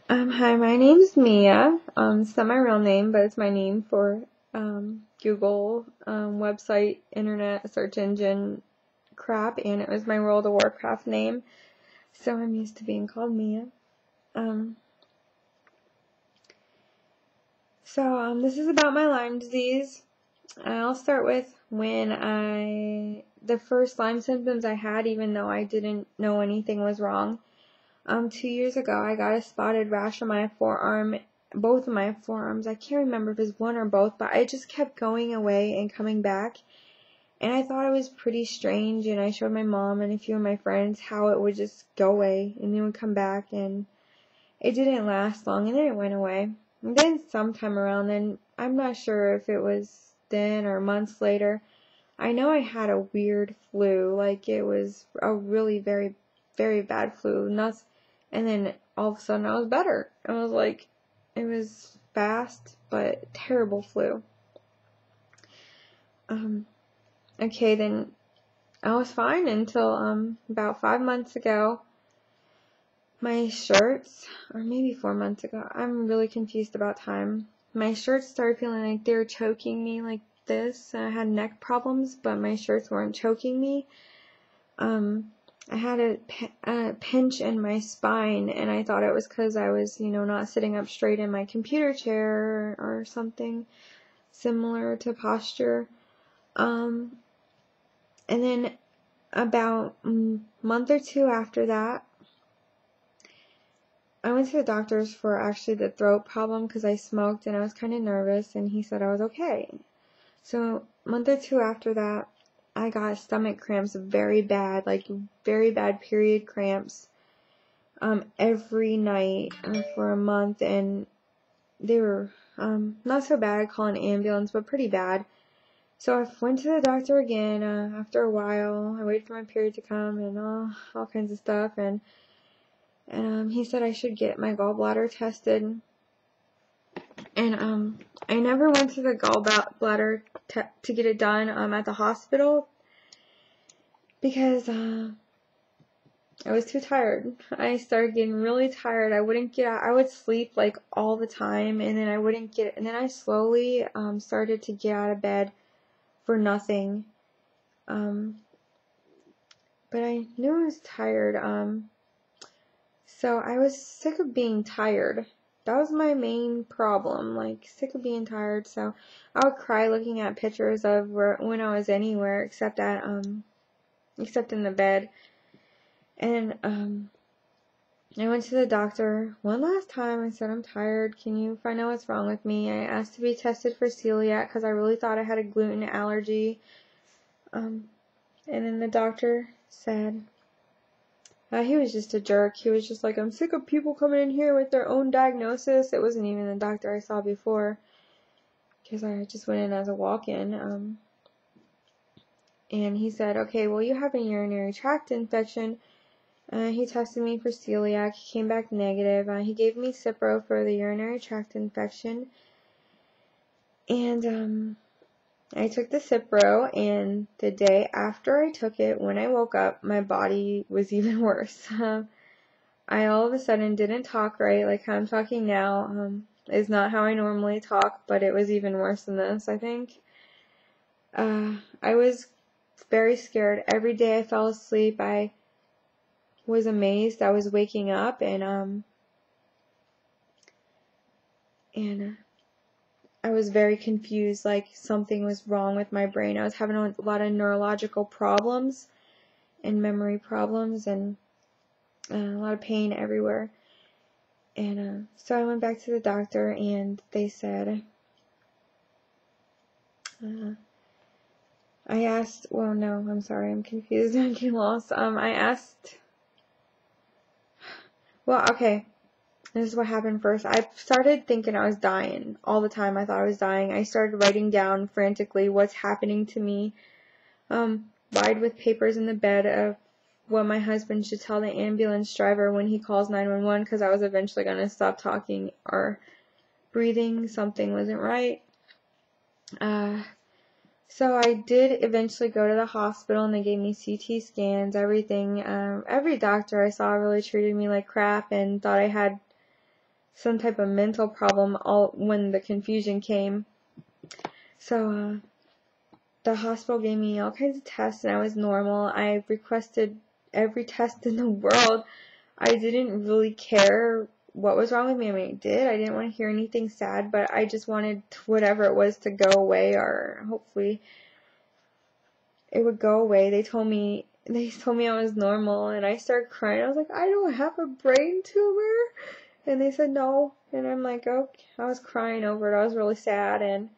Hi, my name's Mia. It's not my real name, but it's my name for Google website, internet, search engine crap, and it was my World of Warcraft name, so I'm used to being called Mia. Um, this is about my Lyme disease. I'll start with the first Lyme symptoms I had, even though I didn't know anything was wrong. 2 years ago, I got a spotted rash on my forearm, both of my forearms. I can't remember if it was one or both, but it just kept going away and coming back. And I thought it was pretty strange, and I showed my mom and a few of my friends how it would just go away and then would come back, and it didn't last long, and then it went away. And then sometime around then, I'm not sure if it was then or months later, I know I had a weird flu, like it was a really very, very bad flu, and then all of a sudden I was better. I was like, it was fast, but terrible flu. Okay, then I was fine until about 5 months ago. My shirts, or maybe 4 months ago, I'm really confused about time. My shirts started feeling like they were choking me like this. I had neck problems, but my shirts weren't choking me. I had a pinch in my spine, and I thought it was because I was, not sitting up straight in my computer chair or something similar to posture. And then about a month or two after that, I went to the doctor's for actually the throat problem because I smoked and I was kind of nervous, and he said I was okay. So a month or two after that, I got stomach cramps very bad, like very bad period cramps, every night for a month, and they were not so bad. I'd call an ambulance, but pretty bad. So I went to the doctor again after a while. I waited for my period to come and all kinds of stuff, and he said I should get my gallbladder tested. And I never went to the gallbladder to get it done at the hospital because I was too tired. I started getting really tired. I wouldn't get out. I would sleep like all the time, and then I wouldn't get. And then I slowly started to get out of bed for nothing. But I knew I was tired. So I was sick of being tired. That was my main problem, like sick of being tired. So I would cry looking at pictures of when I was anywhere except in the bed. And I went to the doctor one last time. I said, I'm tired. Can you find out what's wrong with me? I asked to be tested for celiac because I really thought I had a gluten allergy. And then the doctor said, he was just a jerk. He was just like, I'm sick of people coming in here with their own diagnosis. It wasn't even the doctor I saw before because I just went in as a walk-in. And he said, okay, well, you have a urinary tract infection. He tested me for celiac. He came back negative. He gave me Cipro for the urinary tract infection. And I took the Cipro, and the day after I took it, when I woke up, my body was even worse. I all of a sudden didn't talk right, like how I'm talking now. Is not how I normally talk, but it was even worse than this, I think. I was very scared. Every day I fell asleep, I was amazed I was waking up, and I was very confused, like something was wrong with my brain. I was having a lot of neurological problems and memory problems, and a lot of pain everywhere. And so I went back to the doctor, and they said, I asked, well, no, I'm sorry, I'm confused, I'm getting lost. I asked, well, okay, this is what happened first. I started thinking I was dying all the time. I thought I was dying. I started writing down frantically what's happening to me, lied with papers in the bed of what my husband should tell the ambulance driver when he calls 911 because I was eventually going to stop talking or breathing. Something wasn't right. So I did eventually go to the hospital, and they gave me CT scans, everything. Every doctor I saw really treated me like crap and thought I had some type of mental problem all when the confusion came. So the hospital gave me all kinds of tests and I was normal. I requested every test in the world. I didn't really care what was wrong with me. I mean, I did. I didn't want to hear anything sad, but I just wanted whatever it was to go away, or hopefully it would go away. They told me I was normal, and I started crying. I was like, I don't have a brain tumor. And they said no. And I'm like, okay. I was crying over it. I was really sad, and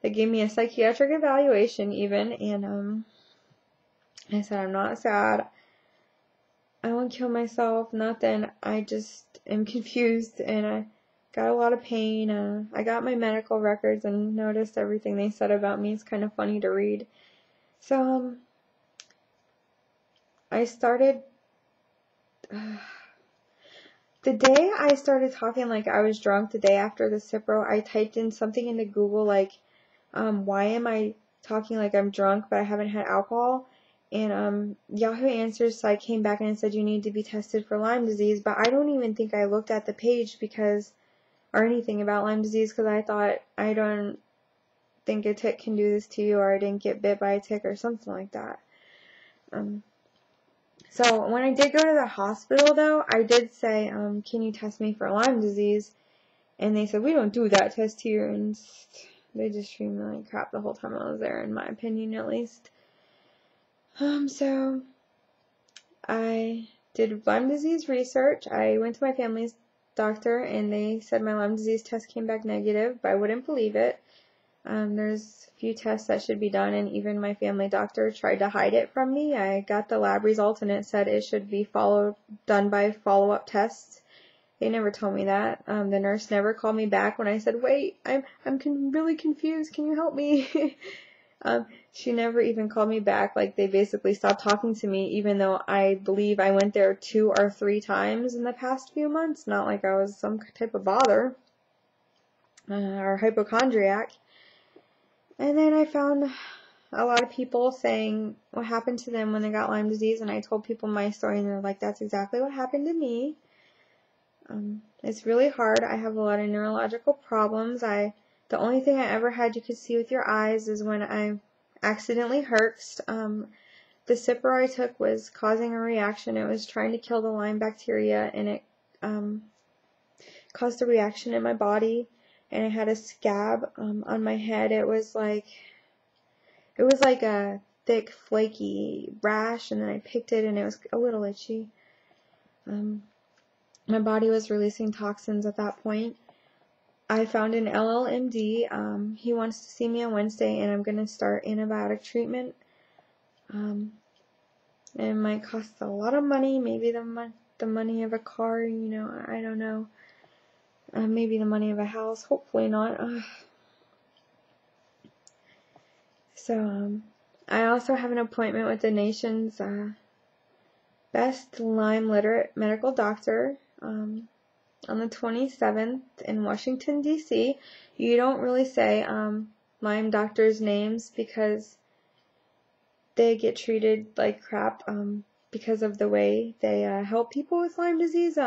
they gave me a psychiatric evaluation even, and I said, I'm not sad. I won't kill myself, nothing. I just am confused, and I got a lot of pain. I got my medical records and noticed everything they said about me. It's kind of funny to read. So, I started, the day I started talking like I was drunk, the day after the Cipro, I typed in something into Google like, why am I talking like I'm drunk but I haven't had alcohol? And Yahoo Answers, so I came back and it said you need to be tested for Lyme disease, but I don't even think I looked at the page or anything about Lyme disease, because I thought, I don't think a tick can do this to you, or I didn't get bit by a tick or something like that. So when I did go to the hospital though, I did say, can you test me for Lyme disease? And they said, we don't do that test here, and they just treated me like crap the whole time I was there, in my opinion at least. So I did Lyme disease research. I went to my family's doctor and they said my Lyme disease test came back negative, but I wouldn't believe it. There's a few tests that should be done, and even my family doctor tried to hide it from me. I got the lab results and it said it should be done by follow-up tests. They never told me that. The nurse never called me back when I said, wait, I'm really confused. Can you help me? She never even called me back. Like, they basically stopped talking to me, even though I believe I went there 2 or 3 times in the past few months. Not like I was some type of bother or hypochondriac. And then I found a lot of people saying what happened to them when they got Lyme disease, and I told people my story, and they're like, that's exactly what happened to me. It's really hard. I have a lot of neurological problems. The only thing I ever had you could see with your eyes is when I accidentally herxed. The Cipro I took was causing a reaction. It was trying to kill the Lyme bacteria, and it caused a reaction in my body, and I had a scab on my head. It was like a thick, flaky rash, and then I picked it, and it was a little itchy. My body was releasing toxins at that point. I found an LLMD. He wants to see me on Wednesday, and I'm going to start antibiotic treatment. It might cost a lot of money, maybe the money of a car, I don't know. Maybe the money of a house, hopefully not. So, I also have an appointment with the nation's best Lyme literate medical doctor on the 27th in Washington, D.C. You don't really say Lyme doctors' names because they get treated like crap because of the way they help people with Lyme disease.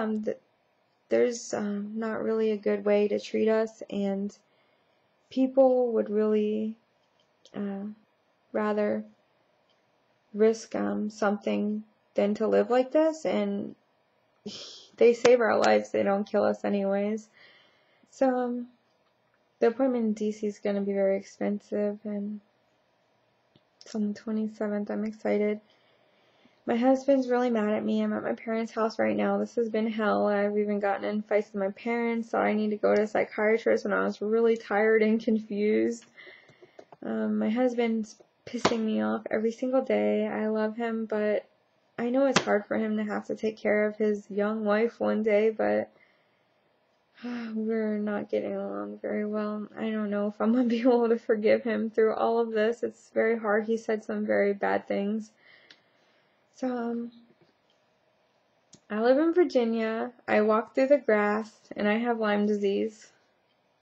There's not really a good way to treat us, and people would really rather risk something than to live like this, and they save our lives, they don't kill us anyways. So the appointment in DC is going to be very expensive, and it's on the 27th. I'm excited. My husband's really mad at me. I'm at my parents' house right now. This has been hell. I've even gotten in fights with my parents, so I need to go to a psychiatrist when I was really tired and confused. My husband's pissing me off every single day. I love him, but I know it's hard for him to have to take care of his young wife one day, but we're not getting along very well. I don't know if I'm going to be able to forgive him through all of this. It's very hard. He said some very bad things. So, I live in Virginia. I walk through the grass, and I have Lyme disease.